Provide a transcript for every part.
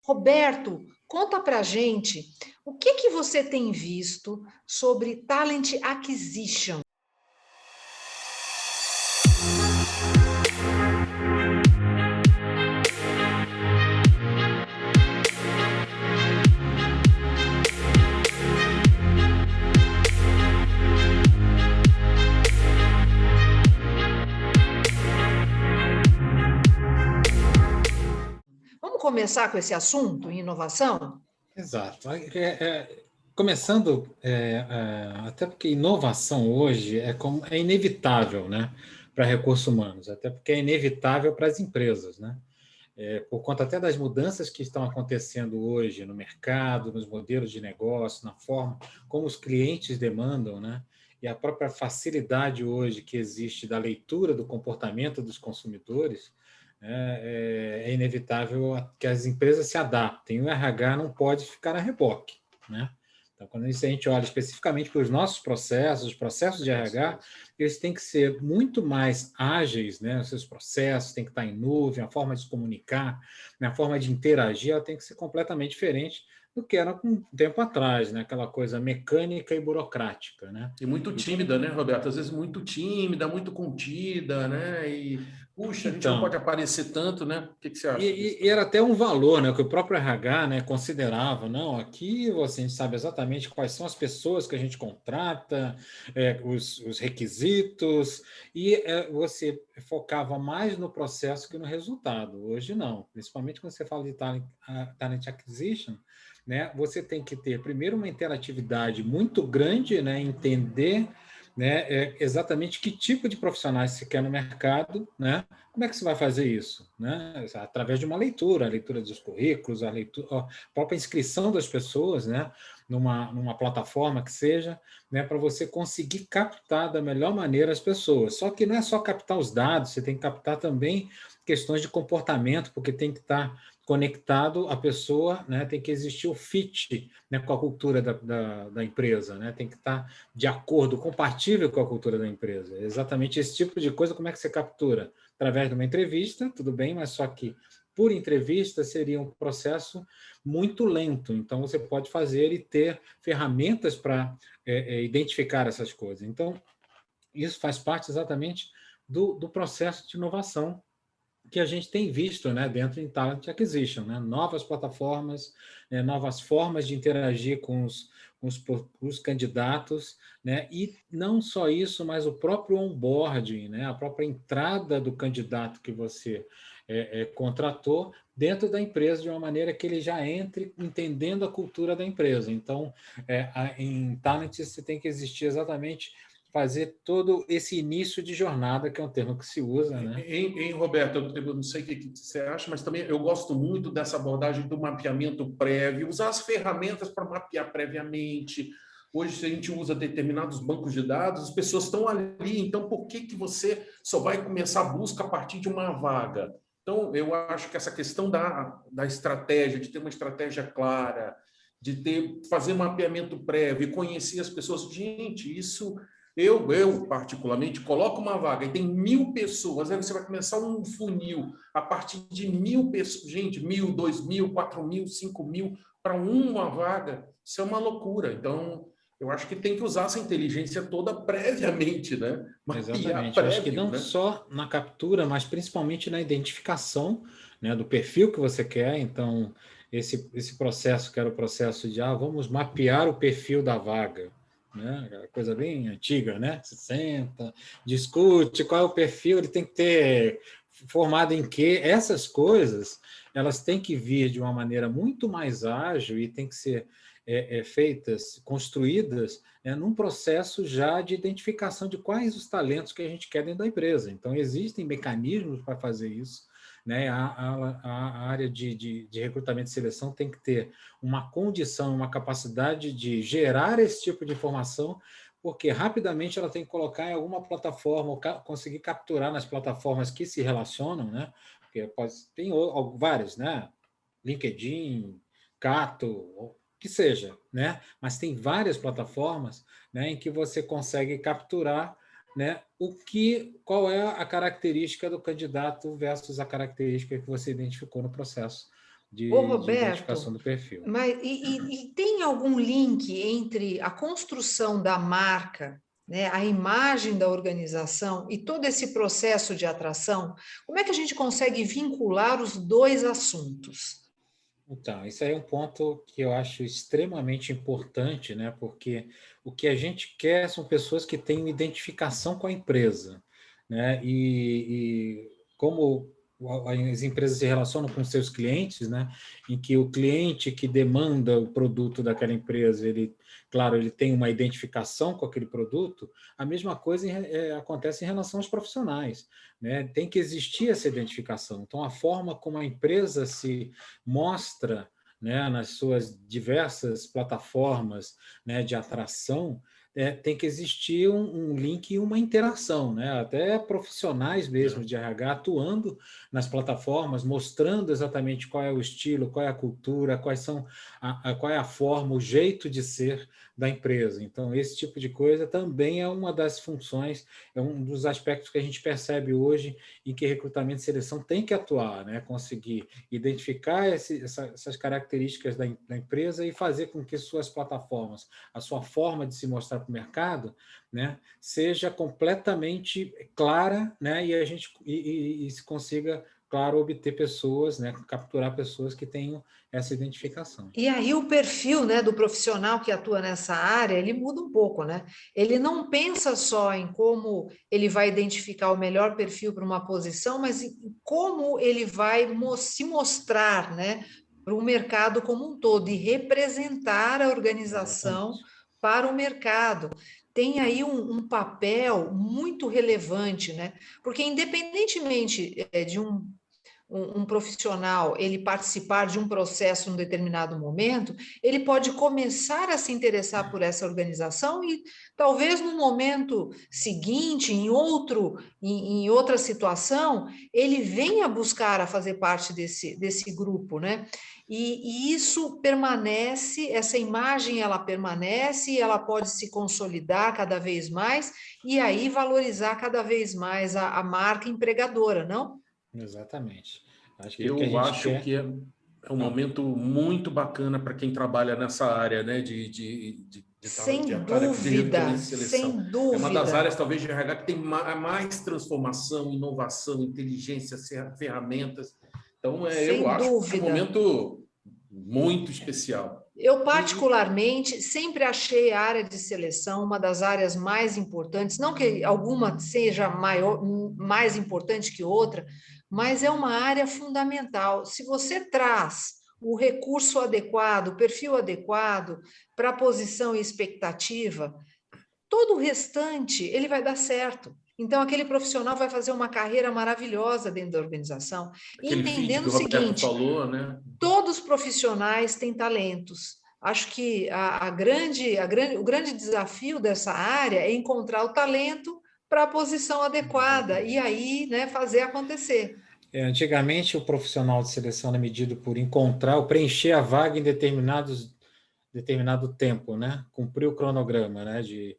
Roberto, conta pra gente o que você tem visto sobre Talent Acquisition. Vamos começar com esse assunto, inovação? Exato. Começando, até porque inovação hoje é inevitável, né, para recursos humanos, até porque é inevitável para as empresas, né? Por conta até das mudanças que estão acontecendo hoje no mercado, nos modelos de negócio, na forma como os clientes demandam, né? E a própria facilidade hoje que existe da leitura do comportamento dos consumidores, né, é inevitável que as empresas se adaptem. O RH não pode ficar a reboque, né? Então, quando a gente olha especificamente para os nossos processos, os processos de RH, eles têm que ser muito mais ágeis, né? Os seus processos têm que estar em nuvem, a forma de se comunicar, né? A forma de interagir, ela tem que ser completamente diferente do que era um tempo atrás, né? Aquela coisa mecânica e burocrática, né? E muito tímida, né, Roberto? Às vezes muito tímida, muito contida, né? E, puxa, a gente não pode aparecer tanto, né? O que você acha disso? E era até um valor, né, que o próprio RH, né, considerava, não, aqui você, a gente sabe exatamente quais são as pessoas que a gente contrata, os requisitos, e você focava mais no processo que no resultado. Hoje não, principalmente quando você fala de talent acquisition, né, você tem que ter, primeiro, uma interatividade muito grande, né, entender, né, exatamente que tipo de profissionais você quer no mercado, né? Como é que você vai fazer isso? Né? Através de uma leitura, a leitura dos currículos, a própria inscrição das pessoas, né? numa plataforma que seja, né? Para você conseguir captar da melhor maneira as pessoas. Só que não é só captar os dados, você tem que captar também questões de comportamento, porque tem que estar conectado à pessoa, né? Tem que existir o fit, né? Com a cultura da empresa, né? Tem que estar de acordo, compatível com a cultura da empresa. Exatamente esse tipo de coisa, como é que você captura? Através de uma entrevista, tudo bem, mas só que por entrevista seria um processo muito lento. Então, você pode fazer e ter ferramentas para identificar essas coisas. Então, isso faz parte exatamente do processo de inovação que a gente tem visto, né, dentro em Talent Acquisition, né? Novas plataformas, né, novas formas de interagir com os candidatos, né? E não só isso, mas o próprio onboarding, né? A própria entrada do candidato que você contratou dentro da empresa de uma maneira que ele já entre entendendo a cultura da empresa. Então, em Talent você tem que existir exatamente fazer todo esse início de jornada, que é um termo que se usa, né? Roberto, eu não sei o que você acha, mas também eu gosto muito dessa abordagem do mapeamento prévio, usar as ferramentas para mapear previamente. Hoje, se a gente usa determinados bancos de dados, as pessoas estão ali, então por que você só vai começar a busca a partir de uma vaga? Então, eu acho que essa questão da estratégia, de ter uma estratégia clara, de fazer mapeamento prévio, conhecer as pessoas, gente, isso... Eu, particularmente, coloco uma vaga e tem 1.000 pessoas, aí você vai começar um funil a partir de 1.000 pessoas, gente, 1.000, 2.000, 4.000, 5.000 para uma vaga, isso é uma loucura. Então, eu acho que tem que usar essa inteligência toda previamente, né? Exatamente. Eu acho que não só na captura, mas principalmente na identificação, né, do perfil que você quer. Então, esse processo, que era o processo de vamos mapear o perfil da vaga. Né? Coisa bem antiga, né? Se senta, discute qual é o perfil, ele tem que ter formado em quê. Essas coisas, elas têm que vir de uma maneira muito mais ágil e tem que ser feitas, construídas, num processo já de identificação de quais os talentos que a gente quer dentro da empresa. Então, existem mecanismos para fazer isso. Né? A área de recrutamento e seleção tem que ter uma condição, uma capacidade de gerar esse tipo de informação, porque rapidamente ela tem que colocar em alguma plataforma, ou conseguir capturar nas plataformas que se relacionam, né? Porque tem várias, né? LinkedIn, Cato, o que seja, né? Mas tem várias plataformas, né, em que você consegue capturar, né, qual é a característica do candidato versus a característica que você identificou no processo Ô, de identificação Roberto, do perfil. mas e tem algum link entre a construção da marca, né, a imagem da organização e todo esse processo de atração? Como é que a gente consegue vincular os dois assuntos? Então, isso aí é um ponto que eu acho extremamente importante, né? Porque o que a gente quer são pessoas que tenham identificação com a empresa, né? E como as empresas se relacionam com seus clientes, né? Em que o cliente que demanda o produto daquela empresa, ele, claro, ele tem uma identificação com aquele produto, a mesma coisa acontece em relação aos profissionais, né? Tem que existir essa identificação. Então, a forma como a empresa se mostra, né, nas suas diversas plataformas, né, de atração, tem que existir um link e uma interação, né? Até profissionais mesmo de RH atuando nas plataformas, mostrando exatamente qual é o estilo, qual é a cultura, qual é a forma, o jeito de ser da empresa. Então, esse tipo de coisa também é uma das funções, é um dos aspectos que a gente percebe hoje em que recrutamento e seleção tem que atuar, né? Conseguir identificar essas características da empresa e fazer com que suas plataformas, a sua forma de se mostrar para o mercado, né, seja completamente clara, né, e a gente se consiga, claro, obter pessoas, né, capturar pessoas que tenham essa identificação. E aí o perfil, né, do profissional que atua nessa área, ele muda um pouco, né? Ele não pensa só em como ele vai identificar o melhor perfil para uma posição, mas em como ele vai se mostrar, né, para o mercado como um todo e representar a organização Exatamente. para o mercado. Tem aí um papel muito relevante, né? Porque independentemente de um profissional ele participar de um processo em um determinado momento, ele pode começar a se interessar por essa organização e talvez no momento seguinte, em outra situação, ele venha buscar a fazer parte desse grupo, né? E isso permanece, essa imagem ela permanece, ela pode se consolidar cada vez mais e aí valorizar cada vez mais a marca empregadora, não? Exatamente. Acho que o que a Eu gente acho quer... que é um momento muito bacana para quem trabalha nessa área, né, de área de recrutamento e seleção. Sem É uma das dúvida, áreas, talvez, de RH que tem mais transformação, inovação, inteligência, ferramentas. Então, eu sem acho que é um dúvida. momento muito especial. Eu, E, particularmente, sempre achei a área de seleção uma das áreas mais importantes, não que alguma seja mais importante que outra, mas é uma área fundamental. Se você traz o recurso adequado, o perfil adequado para a posição e expectativa, todo o restante ele vai dar certo. Então, aquele profissional vai fazer uma carreira maravilhosa dentro da organização, aquele fit entendendo que o o Roberto seguinte: falou, né? todos os profissionais têm talentos. Acho que o grande desafio dessa área é encontrar o talento para a posição adequada e Exatamente. aí, né, fazer acontecer. Antigamente, o profissional de seleção era medido por encontrar ou preencher a vaga em determinado tempo, né? Cumprir o cronograma, né? De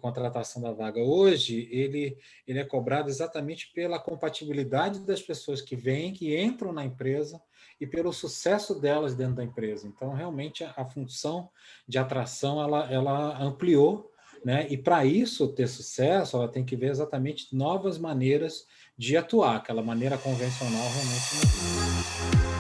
contratação da vaga. Hoje, ele é cobrado exatamente pela compatibilidade das pessoas que vêm, que entram na empresa e pelo sucesso delas dentro da empresa. Então, realmente, a função de atração, ela ampliou, né? E para isso ter sucesso, ela tem que ver exatamente novas maneiras de atuar. Aquela maneira convencional realmente não existe.